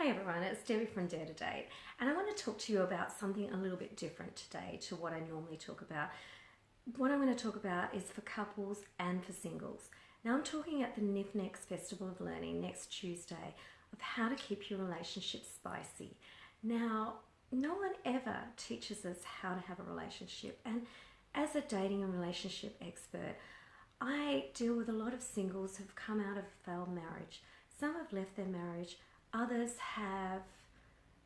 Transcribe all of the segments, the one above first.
Hi everyone, it's Debbie from Dare to Date, and I want to talk to you about something a little bit different today to what I normally talk about. What I'm going to talk about is for couples and for singles. Now I'm talking at the NIFNEX Festival of Learning next Tuesday of how to keep your relationship spicy. Now, no one ever teaches us how to have a relationship, and as a dating and relationship expert, I deal with a lot of singles who've come out of failed marriage. Some have left their marriage, others have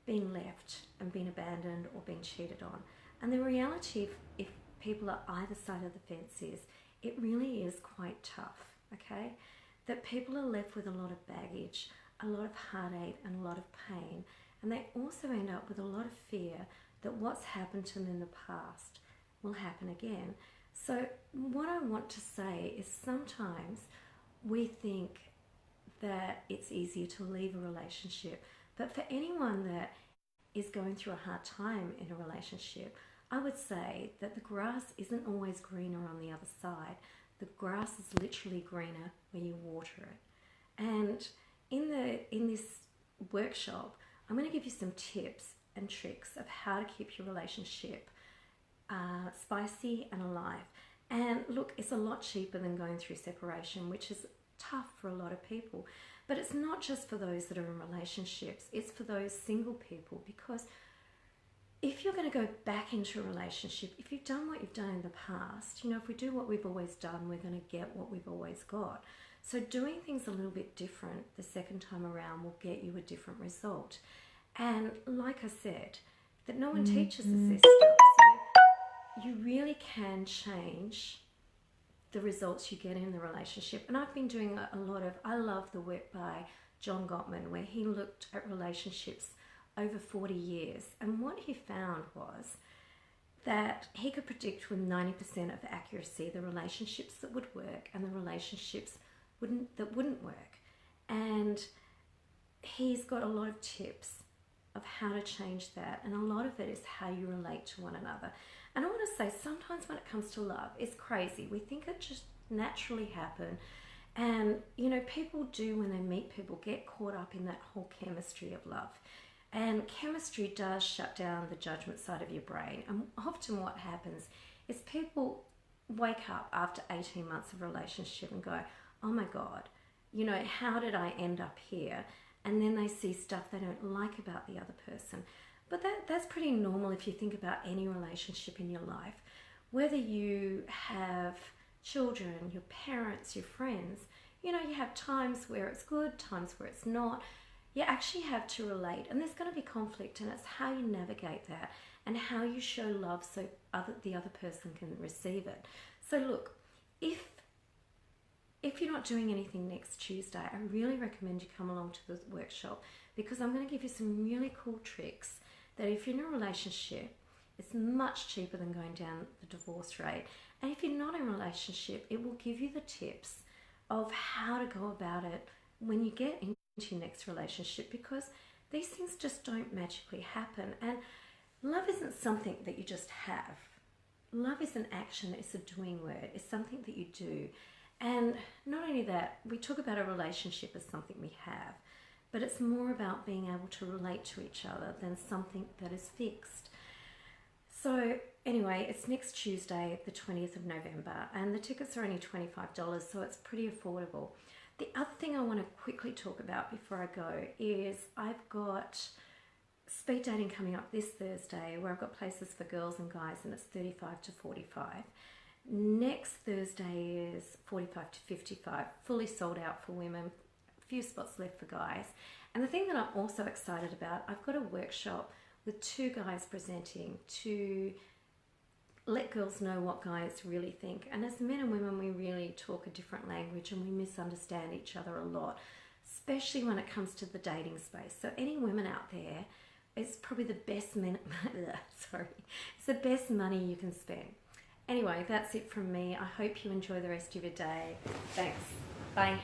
been left and been abandoned or been cheated on. And the reality, if people are either side of the fence, is it really is quite tough, okay? That people are left with a lot of baggage, a lot of heartache and a lot of pain. And they also end up with a lot of fear that what's happened to them in the past will happen again. So what I want to say is sometimes we think that it's easier to leave a relationship, but for anyone that is going through a hard time in a relationship, I would say that the grass isn't always greener on the other side. The grass is literally greener when you water it. And in this workshop, I'm going to give you some tips and tricks of how to keep your relationship spicy and alive. And look, it's a lot cheaper than going through separation, which is tough for a lot of people. But it's not just for those that are in relationships, it's for those single people, because if you're going to go back into a relationship, if you've done what you've done in the past, you know, if we do what we've always done, we're going to get what we've always got. So doing things a little bit different the second time around will get you a different result. And like I said, that no one teaches us this stuff. So you really can change the results you get in the relationship. And I've been doing a lot of, I love the work by John Gottman, where he looked at relationships over 40 years. And what he found was that he could predict with 90% of accuracy the relationships that would work and the relationships that wouldn't work. And he's got a lot of tips of how to change that, and a lot of it is how you relate to one another. And I want to say, sometimes when it comes to love, it's crazy. We think it just naturally happen, and you know, people do, when they meet people, get caught up in that whole chemistry of love. And chemistry does shut down the judgment side of your brain, and often what happens is people wake up after 18 months of relationship and go, oh my God, you know, how did I end up here? And then they see stuff they don't like about the other person. But that's pretty normal if you think about any relationship in your life. Whether you have children, your parents, your friends, you know, you have times where it's good, times where it's not. You actually have to relate, and there's going to be conflict, and it's how you navigate that and how you show love so the other person can receive it. So look, if you're not doing anything next Tuesday, I really recommend you come along to the workshop, because I'm going to give you some really cool tricks that if you're in a relationship, it's much cheaper than going down the divorce rate. And if you're not in a relationship, it will give you the tips of how to go about it when you get into your next relationship, because these things just don't magically happen. And love isn't something that you just have. Love is an action, it's a doing word, it's something that you do. And not only that, we talk about a relationship as something we have, but it's more about being able to relate to each other than something that is fixed. So anyway, it's next Tuesday, the 20th of November, and the tickets are only $25, so it's pretty affordable. The other thing I want to quickly talk about before I go is I've got speed dating coming up this Thursday, where I've got places for girls and guys, and it's 35 to 45. Next Thursday is 45 to 55, fully sold out for women, a few spots left for guys. And the thing that I'm also excited about, I've got a workshop with 2 guys presenting to let girls know what guys really think. And as men and women, we really talk a different language, and we misunderstand each other a lot, especially when it comes to the dating space. So any women out there, it's probably the best it's the best money you can spend. Anyway, that's it from me. I hope you enjoy the rest of your day. Thanks. Bye.